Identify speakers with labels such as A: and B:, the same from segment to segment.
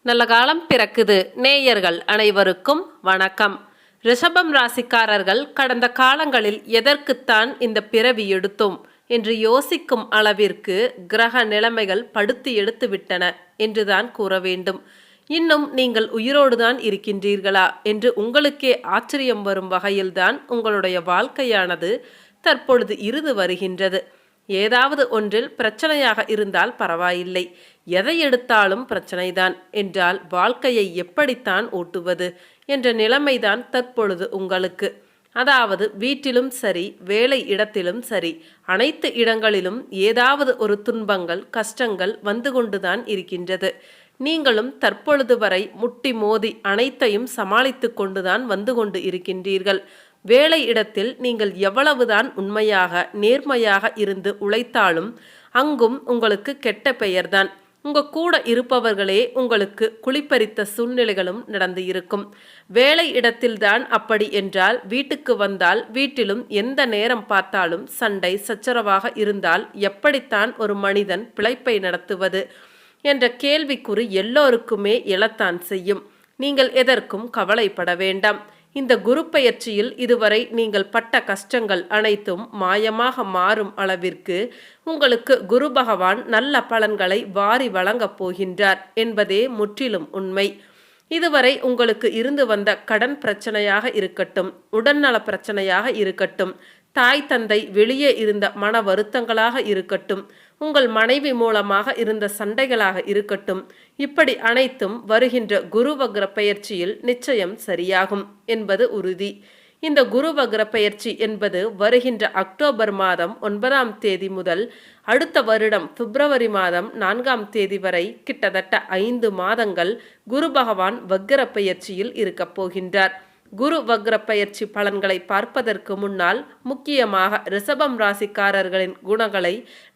A: நல்ல காலம் பிறக்குது. நேயர்கள் அனைவருக்கும் வணக்கம். ரிஷபம் ராசிக்காரர்கள் கடந்த காலங்களில் எதற்குத்தான் இந்த பிறவி எடுத்தோம் என்று யோசிக்கும் அளவிற்கு கிரக நிலைமைகள் படுத்தி எடுத்து விட்டன என்றுதான் கூற வேண்டும். இன்னும் நீங்கள் உயிரோடுதான் இருக்கின்றீர்களா என்று உங்களுக்கே ஆச்சரியம் வரும் வகையில்தான் உங்களுடைய வாழ்க்கையானது தற்பொழுது இருந்து வருகின்றது. ஏதாவது ஒன்றில் பிரச்சனையாக இருந்தால் பரவாயில்லை, எதை எடுத்தாலும் பிரச்சனைதான் என்றால் வாழ்க்கையை எப்படித்தான் ஓட்டுவது என்ற நிலைமைதான் தற்பொழுது உங்களுக்கு. அதாவது வீட்டிலும் சரி, வேலை இடத்திலும் சரி, அனைத்து இடங்களிலும் ஏதாவது ஒரு துன்பங்கள், கஷ்டங்கள் வந்து கொண்டுதான் இருக்கின்றது. நீங்களும் தற்பொழுது வரை முட்டி மோதி அனைத்தையும் சமாளித்து கொண்டுதான் வந்து கொண்டு இருக்கின்றீர்கள். வேலை இடத்தில் நீங்கள் எவ்வளவுதான் உண்மையாக நேர்மையாக இருந்து உழைத்தாலும் அங்கும் உங்களுக்கு கெட்ட பெயர்தான். உங்க கூட இருப்பவர்களே உங்களுக்கு குளிப்பறித்த சூழ்நிலைகளும் நடந்து இருக்கும். வேலை இடத்தில்தான் அப்படி என்றால் வீட்டுக்கு வந்தால் வீட்டிலும் எந்த நேரம் பார்த்தாலும் சண்டை சச்சரவாக இருந்தால் எப்படித்தான் ஒரு மனிதன் பிழைப்பை நடத்துவது என்ற கேள்விக்குறி எல்லோருக்குமே எழத்தான் செய்யும். நீங்கள் எதற்கும் கவலைப்பட வேண்டாம். இந்த குரு பெயர்ச்சியில் இதுவரை நீங்கள் பட்ட கஷ்டங்கள் அனைத்தும் மாயமாக மாறும் அளவிற்கு உங்களுக்கு குரு பகவான் நல்ல பலன்களை வாரி வழங்கப் போகின்றார் என்பதே முற்றிலும் உண்மை. இதுவரை உங்களுக்கு இருந்து வந்த கடன் பிரச்சனையாக இருக்கட்டும், உடல்நல பிரச்சனையாக இருக்கட்டும், தாய் தந்தை வெளியே இருந்த மன வருத்தங்களாக இருக்கட்டும், உங்கள் மனைவி மூலமாக இருந்த சண்டைகளாக இருக்கட்டும், இப்படி அனைத்தும் வருகின்ற குரு வக்ர பெயர்ச்சியில் நிச்சயம் சரியாகும் என்பது உறுதி. இந்த குரு வக்ர பெயர்ச்சி என்பது வருகின்ற அக்டோபர் மாதம் 9ஆம் தேதி முதல் அடுத்த வருடம் பிப்ரவரி மாதம் 4ஆம் தேதி வரை கிட்டத்தட்ட 5 மாதங்கள் குரு பகவான் வக்ர பெயர்ச்சியில் இருக்கப் போகின்றார். குரு வக்ர பயிற்சி பலன்களை பார்ப்பதற்கு முன்னால் முக்கியமாக ரிஷபம் ராசிக்காரர்களின் குணங்களை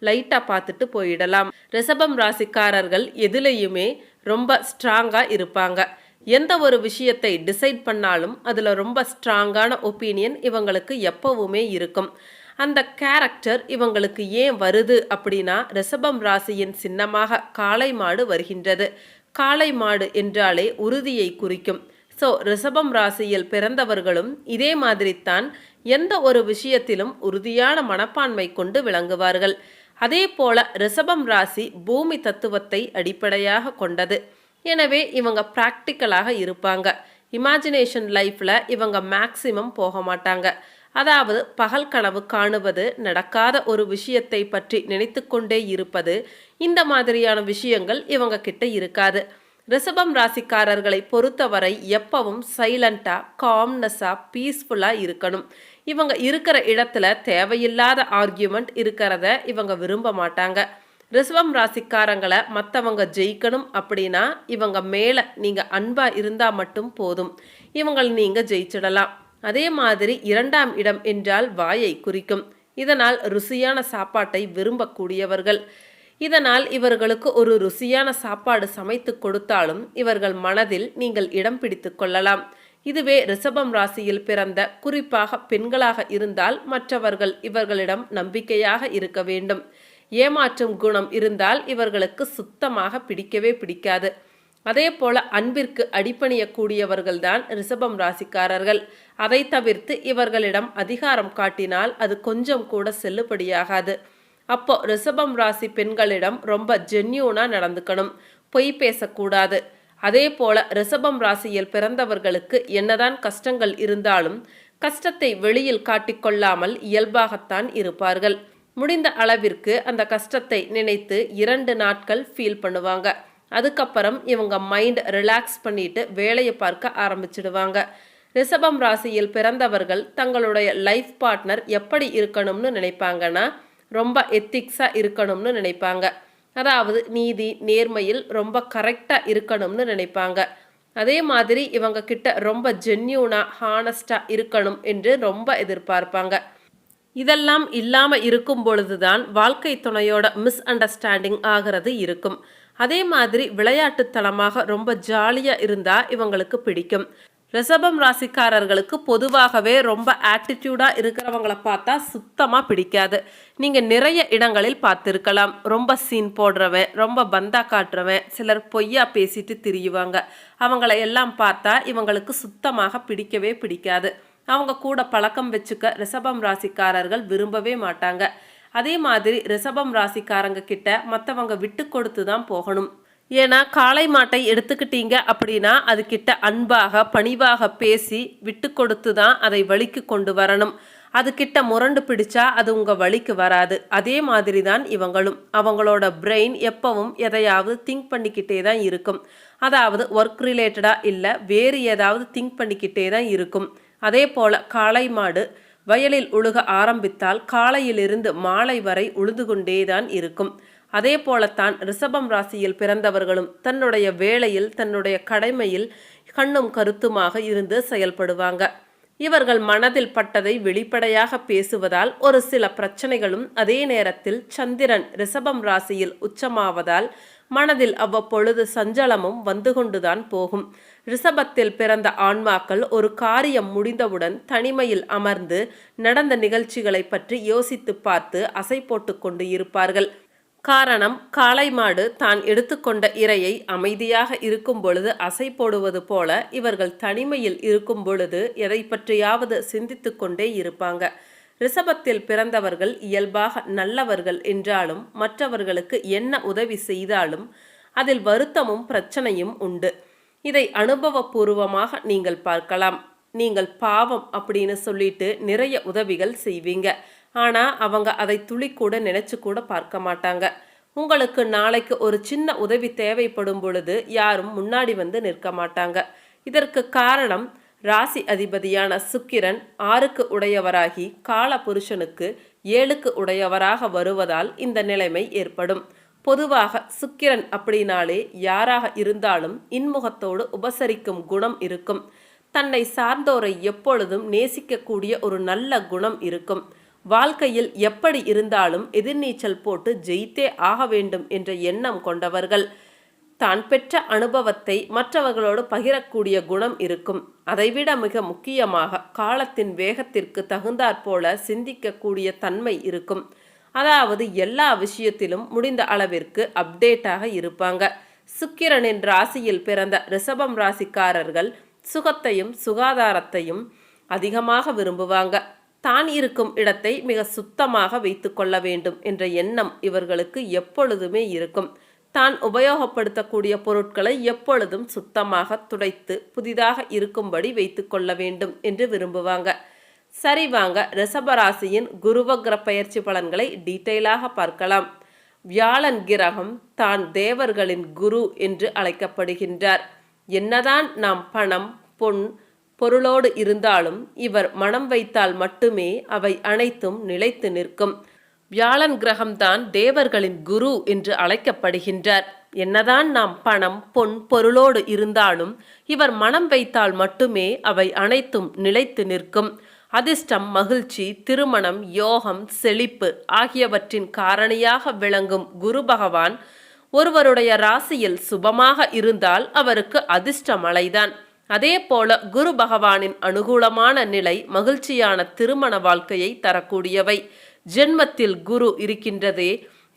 A: லைட்டா பார்த்துட்டு போயிடலாம். ரிஷபம் ராசிக்காரர்கள் எதுலேயுமே ரொம்ப ஸ்ட்ராங்கா இருப்பாங்க. எந்த ஒரு விஷயத்தை டிசைட் பண்ணாலும் அதில் ரொம்ப ஸ்ட்ராங்கான ஒப்பீனியன் இவங்களுக்கு எப்பவுமே இருக்கும். அந்த கேரக்டர் இவங்களுக்கு ஏன் வருது அப்படின்னா, ரிஷபம் ராசியின் சின்னமாக காளை மாடு வருகின்றது. காளை மாடு என்றாலே உறுதியை குறிக்கும். ஸோ ரிஷபம் ராசியில் பிறந்தவர்களும் இதே மாதிரித்தான் எந்த ஒரு விஷயத்திலும் உறுதியான மனப்பான்மை கொண்டு விளங்குவார்கள். அதே போல ரிஷபம் ராசி பூமி தத்துவத்தை அடிப்படையாக கொண்டது. எனவே இவங்க ப்ராக்டிக்கலாக இருப்பாங்க. இமேஜினேஷன் லைஃப்பில் இவங்க மேக்சிமம் போக மாட்டாங்க. அதாவது பகல் கனவு காணுவது, நடக்காத ஒரு விஷயத்தை பற்றி நினைத்து கொண்டே இருப்பது, இந்த மாதிரியான விஷயங்கள் இவங்க கிட்ட இருக்காது. ரிஷபம் ராசிக்காரர்களை பொறுத்தவரை எப்பவும் சைலண்டா, காம்னஸா, பீஸ்ஃபுல்லா இருக்கணும். இவங்க இருக்கிற இடத்துல தேவையில்லாத ஆர்கியூமெண்ட் இருக்கிறத இவங்க விரும்ப மாட்டாங்க. ரிஷபம் ராசிக்காரங்களை மற்றவங்க ஜெயிக்கணும் அப்படின்னா இவங்க மேலே நீங்கள் அன்பாக இருந்தால் மட்டும் போதும், இவங்களை நீங்கள் ஜெயிச்சிடலாம். அதே மாதிரி 2ஆம் இடம் என்றால் வாயை குறிக்கும். இதனால் ருசியான சாப்பாட்டை விரும்பக்கூடியவர்கள். இதனால் இவர்களுக்கு ஒரு ருசியான சாப்பாடு சமைத்து கொடுத்தாலும் இவர்கள் மனதில் நீங்கள் இடம் பிடித்து கொள்ளலாம். இதுவே ரிஷபம் ராசியில் பிறந்த குறிப்பாக பெண்களாக இருந்தால் மற்றவர்கள் இவர்களிடம் நம்பிக்கையாக இருக்க வேண்டும். ஏமாற்றும் குணம் இருந்தால் இவர்களுக்கு சுத்தமாக பிடிக்கவே பிடிக்காது. அதே போல அன்பிற்கு அடிபணியக்கூடியவர்கள்தான் ரிஷபம் ராசிக்காரர்கள். அதை தவிர்த்து இவர்களிடம் அதிகாரம் காட்டினால் அது கொஞ்சம் கூட செல்லுபடியாகாது. அப்போ ரிஷபம் ராசி பெண்களிடம் ரொம்ப ஜென்யூனாக நடந்துக்கணும், பொய் பேசக்கூடாது. அதே போல ரிஷபம் ராசியில் பிறந்தவர்களுக்கு என்னதான் கஷ்டங்கள் இருந்தாலும் கஷ்டத்தை வெளியில் காட்டிக்கொள்ளாமல் இயல்பாகத்தான் இருப்பார்கள். முடிந்த அளவிற்கு அந்த கஷ்டத்தை நினைத்து 2 நாட்கள் ஃபீல் பண்ணுவாங்க. அதுக்கப்புறம் இவங்க மைண்ட் ரிலாக்ஸ் பண்ணிட்டு வேலையை பார்க்க ஆரம்பிச்சிடுவாங்க. ரிஷபம் ராசியில் பிறந்தவர்கள் தங்களுடைய லைஃப் பார்ட்னர் எப்படி இருக்கணும்னு நினைப்பாங்கன்னா, ரொம்ப எத்திக்ஸாக இருக்கணும்னு நினைப்பாங்க. அதாவது நீதி நேர்மையில் ரொம்ப கரெக்டாக இருக்கணும்னு நினைப்பாங்க. அதே மாதிரி இவங்க கிட்ட ரொம்ப ஜென்யூனாக ஹானஸ்டாக இருக்கணும் என்று ரொம்ப எதிர்பார்ப்பாங்க. இதெல்லாம் இல்லாமல் இருக்கும் பொழுதுதான் வாழ்க்கை துணையோட மிஸ் அண்டர்ஸ்டாண்டிங் ஆகிறது இருக்கும். அதே மாதிரி விளையாட்டுத்தனமாக ரொம்ப ஜாலியாக இருந்தால் இவங்களுக்கு பிடிக்கும். ரிஷபம் ராசிக்காரர்களுக்கு பொதுவாகவே ரொம்ப ஆட்டிடியூடாக இருக்கிறவங்கள பார்த்தா சுத்தமாக பிடிக்காது. நீங்கள் நிறைய இடங்களில் பார்த்துருக்கலாம். ரொம்ப சீன் போடுறவன், ரொம்ப பந்தா காட்டுறவன், சிலர் பொய்யா பேசிட்டு திரியுவாங்க. அவங்கள எல்லாம் பார்த்தா இவங்களுக்கு சுத்தமாக பிடிக்கவே பிடிக்காது. அவங்க கூட பழக்கம் வச்சுக்க ரிஷபம் ராசிக்காரர்கள் விரும்பவே மாட்டாங்க. அதே மாதிரி ரிஷபம் ராசிக்காரங்க கிட்ட மற்றவங்க விட்டு கொடுத்து தான் போகணும். ஏன்னா காளை மாட்டை எடுத்துக்கிட்டீங்க அப்படின்னா அதுகிட்ட அன்பாக பணிவாக பேசி விட்டு கொடுத்து தான் அதை வழிக்கு கொண்டு வரணும். அதுகிட்ட முரண்டு பிடிச்சா அது உங்கள் வழிக்கு வராது. அதே மாதிரி தான் இவங்களும். அவங்களோட பிரெயின் எப்பவும் எதையாவது திங்க் பண்ணிக்கிட்டே தான் இருக்கும். அதாவது ஒர்க் ரிலேட்டடாக இல்லை, வேறு ஏதாவது திங்க் பண்ணிக்கிட்டே தான் இருக்கும். அதே போல் காளை மாடு வயலில் உழுக ஆரம்பித்தால் காலையிலிருந்து மாலை வரை உழுது கொண்டே தான் இருக்கும். அதே போலத்தான் ரிஷபம் ராசியில் பிறந்தவர்களும் தன்னுடைய வேளையில் தன்னுடைய கடமையில் கண்ணும் கருத்துமாக இருந்து செயல்படுவாங்க. இவர்கள் மனதில் பட்டதை வெளிப்படையாக பேசுவதால் ஒரு சில பிரச்சனைகளும், அதே நேரத்தில் சந்திரன் ரிஷபம் ராசியில் உச்சமாவதால் மனதில் அவ்வப்பொழுது சஞ்சலமும் வந்து கொண்டுதான் போகும். ரிஷபத்தில் பிறந்த ஆன்மாக்கள் ஒரு காரியம் முடிந்தவுடன் தனிமையில் அமர்ந்து நடந்த நிகழ்ச்சிகளை பற்றி யோசித்து பார்த்து அசை போட்டு கொண்டு இருப்பார்கள். காரணம், காளை மாடு தான் எடுத்துக்கொண்ட இரையை அமைதியாக இருக்கும் பொழுது அசை போடுவது போல இவர்கள் தனிமையில் இருக்கும் பொழுது எதை பற்றியாவது சிந்தித்து கொண்டே இருப்பாங்க. ரிஷபத்தில் பிறந்தவர்கள் இயல்பாக நல்லவர்கள் என்றாலும் மற்றவர்களுக்கு என்ன உதவி செய்தாலும் அதில் வருத்தமும் பிரச்சனையும் உண்டு. இதை அனுபவபூர்வமாக நீங்கள் பார்க்கலாம். நீங்கள் பாவம் அப்படின்னு சொல்லிட்டு நிறைய உதவிகள் செய்வீங்க. ஆனால் அவங்க அதை துளி கூட நினைச்சு கூட பார்க்க மாட்டாங்க. உங்களுக்கு நாளைக்கு ஒரு சின்ன உதவி தேவைப்படும் பொழுது யாரும் முன்னாடி வந்து நிற்க மாட்டாங்க. இதற்கு காரணம், ராசி அதிபதியான சுக்கிரன் 6க்கு உடையவராகி கால புருஷனுக்கு 7க்கு உடையவராக வருவதால் இந்த நிலைமை ஏற்படும். பொதுவாக சுக்கிரன் அப்படின்னாலே யாராக இருந்தாலும் இன்முகத்தோடு உபசரிக்கும் குணம் இருக்கும். தன்னை சார்ந்தோரை எப்பொழுதும் நேசிக்கக்கூடிய ஒரு நல்ல குணம் இருக்கும். வாழ்க்கையில் எப்படி இருந்தாலும் எதிர்நீச்சல் போட்டு ஜெயித்தே ஆக வேண்டும் என்ற எண்ணம் கொண்டவர்கள். தான் பெற்ற அனுபவத்தை மற்றவர்களோடு பகிரக்கூடிய குணம் இருக்கும். அதைவிட மிக முக்கியமாக காலத்தின் வேகத்திற்கு தகுந்தாற்போல சிந்திக்கக்கூடிய தன்மை இருக்கும். அதாவது எல்லா விஷயத்திலும் முடிந்த அளவிற்கு அப்டேட்டாக இருப்பாங்க. சுக்கிரனின் ராசியில் பிறந்த ரிஷபம் ராசிக்காரர்கள் சுகத்தையும் சுகாதாரத்தையும் அதிகமாக விரும்புவாங்க. தான் இருக்கும் இடத்தை மிக சுத்தமாக வைத்து கொள்ள வேண்டும் என்ற எண்ணம் இவர்களுக்கு எப்பொழுதுமே இருக்கும். தான் உபயோகப்படுத்தக்கூடிய பொருட்களை எப்பொழுதும் சுத்தமாக துடைத்து புதிதாக இருக்கும்படி வைத்து கொள்ள வேண்டும் என்று விரும்புவாங்க. சரி, வாங்க ரிஷபராசியின் குருவக்ர பயிற்சி பலன்களை டீட்டெயிலாக பார்க்கலாம். வியாழன் கிரகம் தான் தேவர்களின் குரு என்று அழைக்கப்படுகின்றார். என்னதான் நாம் பணம் பொன் பொருளோடு இருந்தாலும் இவர் மனம் வைத்தால் மட்டுமே அவை அனைத்தும் நிலைத்து நிற்கும். வியாழன் கிரகம்தான் தேவர்களின் குரு என்று அழைக்கப்படுகின்றார். என்னதான் நாம் பணம் பொன் பொருளோடு இருந்தாலும் இவர் மனம் வைத்தால் மட்டுமே அவை அனைத்தும் நிலைத்து நிற்கும். அதிர்ஷ்டம், மகிழ்ச்சி, திருமணம், யோகம், செழிப்பு ஆகியவற்றின் காரணியாக விளங்கும் குரு பகவான் ஒருவருடைய ராசியில் சுபமாக இருந்தால் அவருக்கு அதிர்ஷ்ட மழைதான். அதே போல குரு பகவானின் அனுகூலமான நிலை மகிழ்ச்சியான திருமண வாழ்க்கையை தரக்கூடியவை. ஜென்மத்தில் குரு இருக்கின்றதே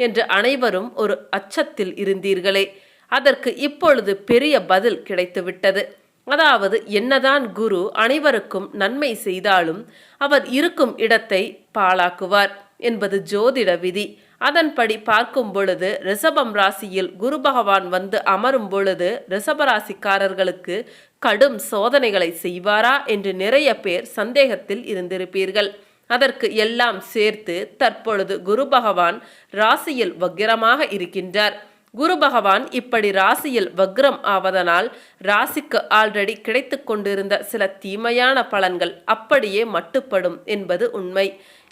A: என்று அனைவரும் ஒரு அச்சத்தில் இருந்தீர்களே, அதற்கு இப்பொழுது பெரிய பதில் கிடைத்துவிட்டது. அதாவது, என்னதான் குரு அனைவருக்கும் நன்மை செய்தாலும் அவர் இருக்கும் இடத்தை பாழாக்குவார் என்பது ஜோதிட விதி. அதன்படி பார்க்கும் பொழுது ரிஷபம் ராசியில் குரு பகவான் வந்து அமரும் பொழுது ரிஷபராசிக்காரர்களுக்கு கடும் சோதனைகளை செய்வாரா என்று நிறைய பேர் சந்தேகத்தில் இருந்திருப்பீர்கள். அதற்கு எல்லாம் சேர்த்து தற்பொழுது குரு பகவான் ராசியில் வக்கிரமாக இருக்கின்றார். குரு பகவான் இப்படி ராசியில் வக்ரம் ஆவதனால் ராசிக்கு ஆல்ரெடி கிடைத்து கொண்டிருந்த சில தீமையான பலன்கள் அப்படியே மட்டுப்படும் என்பது உண்மை.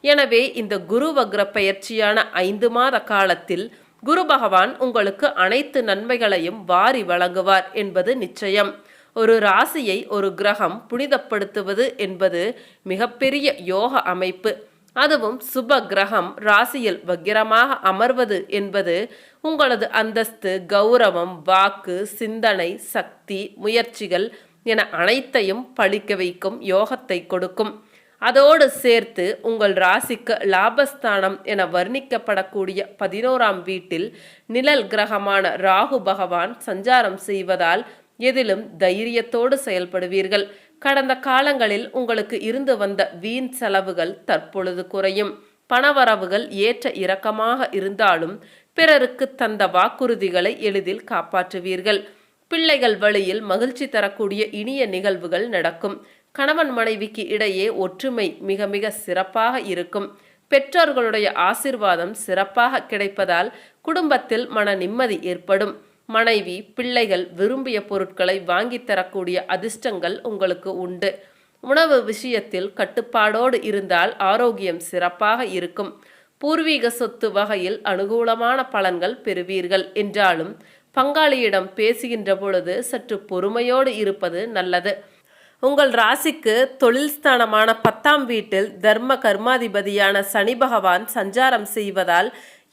A: எனவே இந்த குரு வக்ர பயிற்சியான 5 மாத காலத்தில் குரு பகவான் உங்களுக்கு அனைத்து நன்மைகளையும் வாரி வழங்குவார் என்பது நிச்சயம். ஒரு ராசியை ஒரு கிரகம் புனிதப்படுத்துவது என்பது மிகப்பெரிய யோக அமைப்பு. அதுவும் சுப கிரகம் ராசியில் வக்கிரமாக அமர்வது என்பது உங்களது அந்தஸ்து, கௌரவம், வாக்கு, சிந்தனை, சக்தி, முயற்சிகள் என அனைத்தையும் பழிக்க வைக்கும் யோகத்தை கொடுக்கும். அதோடு சேர்த்து உங்கள் ராசிக்கு லாபஸ்தானம் என வர்ணிக்கப்படக்கூடிய 11ஆம் வீட்டில் நிழல் கிரகமான ராகு பகவான் சஞ்சாரம் செய்வதால் எதிலும் தைரியத்தோடு செயல்படுவீர்கள். கடந்த காலங்களில் உங்களுக்கு இருந்து வந்த வீண் செலவுகள் தற்பொழுது குறையும். பணவரவுகள் ஏற்ற இறக்கமாக இருந்தாலும் பிறருக்கு தந்த வாக்குறுதிகளை எளிதில் காப்பாற்றுவீர்கள். பிள்ளைகள் வழியில் மகிழ்ச்சி தரக்கூடிய இனிய நிகழ்வுகள் நடக்கும். கணவன் மனைவிக்கு இடையே ஒற்றுமை மிக மிக சிறப்பாக இருக்கும். பெற்றோர்களுடைய ஆசிர்வாதம் சிறப்பாக கிடைப்பதால் குடும்பத்தில் மன நிம்மதி ஏற்படும். மனைவி பிள்ளைகள் விரும்பிய பொருட்களை வாங்கி தரக்கூடிய அதிர்ஷ்டங்கள் உங்களுக்கு உண்டு. உணவு விஷயத்தில் கட்டுப்பாடோடு இருந்தால் ஆரோக்கியம் சிறப்பாக இருக்கும். பூர்வீக சொத்து வகையில் அனுகூலமான பலன்கள் பெறுவீர்கள் என்றாலும் பங்காளியிடம் பேசுகின்ற பொழுது சற்று பொறுமையோடு இருப்பது நல்லது. உங்கள் ராசிக்கு தொழில் ஸ்தானமான 10ஆம் வீட்டில் தர்ம கர்மாதிபதியான சனி பகவான் சஞ்சாரம் செய்வதால்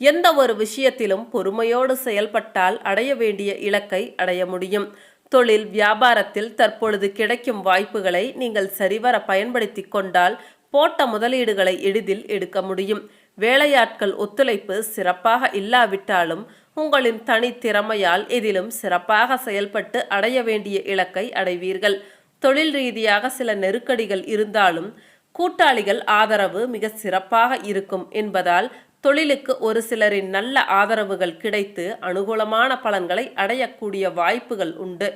A: எந்த ஒரு விஷயத்திலும் பொறுமையோடு செயல்பட்டால் அடைய வேண்டிய இலக்கை அடைய முடியும். தொழில் வியாபாரத்தில் தற்பொழுது கிடைக்கும் வாய்ப்புகளை நீங்கள் சரிவர பயன்படுத்தி கொண்டால் போட்ட முதலீடுகளை எளிதில் எடுக்க முடியும். வேலையாட்கள் ஒத்துழைப்பு சிறப்பாக இல்லாவிட்டாலும் உங்களின் தனித்திறமையால் எதிலும் சிறப்பாக செயல்பட்டு அடைய வேண்டிய இலக்கை அடைவீர்கள். தொழில் ரீதியாக சில நெருக்கடிகள் இருந்தாலும் கூட்டாளிகள் ஆதரவு மிக சிறப்பாக இருக்கும் என்பதால் தொழிலுக்கு ஒரு சிலரின் நல்ல ஆதரவுகள் கிடைத்து அனுகூலமான பலன்களை அடையக்கூடிய வாய்ப்புகள் உண்டு.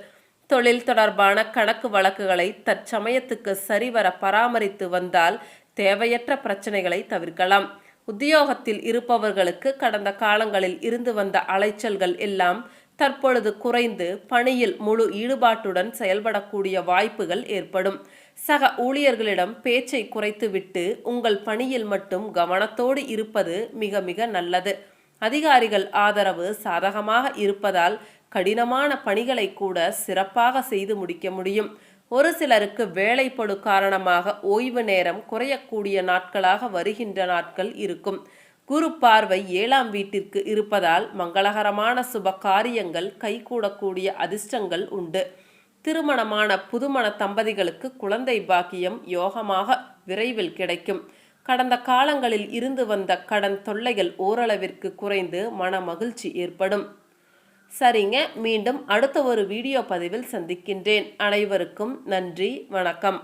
A: தொழில் தொடர்பான கணக்கு வழக்குகளை தற்சமயத்துக்கு சரிவர பராமரித்து வந்தால் தேவையற்ற பிரச்சனைகளை தவிர்க்கலாம். உத்தியோகத்தில் இருப்பவர்களுக்கு கடந்த காலங்களில் இருந்து வந்த அலைச்சல்கள் எல்லாம் தற்பொழுது குறைந்து பணியில் முழு ஈடுபாட்டுடன் செயல்படக்கூடிய வாய்ப்புகள் ஏற்படும். சக ஊழியர்களிடம் பேச்சை குறைத்துவிட்டு உங்கள் பணியில் மட்டும் கவனத்தோடு இருப்பது மிக மிக நல்லது. அதிகாரிகள் ஆதரவு சாதகமாக இருப்பதால் கடினமான பணிகளை கூட சிறப்பாக செய்து முடிக்க முடியும். ஒரு சிலருக்கு வேலைப்பளு காரணமாக ஓய்வு நேரம் குறையக்கூடிய நாட்களாக வருகின்ற நாட்கள் இருக்கும். குரு பார்வை 7ஆம் வீட்டிற்கு இருப்பதால் மங்களகரமான சுப காரியங்கள் கைகூடக்கூடிய அதிர்ஷ்டங்கள் உண்டு. திருமணமான புதுமண தம்பதிகளுக்கு குழந்தை பாக்கியம் யோகமாக விரைவில் கிடைக்கும். கடந்த காலங்களில் இருந்து வந்த கடன் தொல்லைகள் ஓரளவிற்கு குறைந்து மன மகிழ்ச்சி ஏற்படும். சரிங்க, மீண்டும் அடுத்த ஒரு வீடியோ பதிவில் சந்திக்கின்றேன். அனைவருக்கும் நன்றி, வணக்கம்.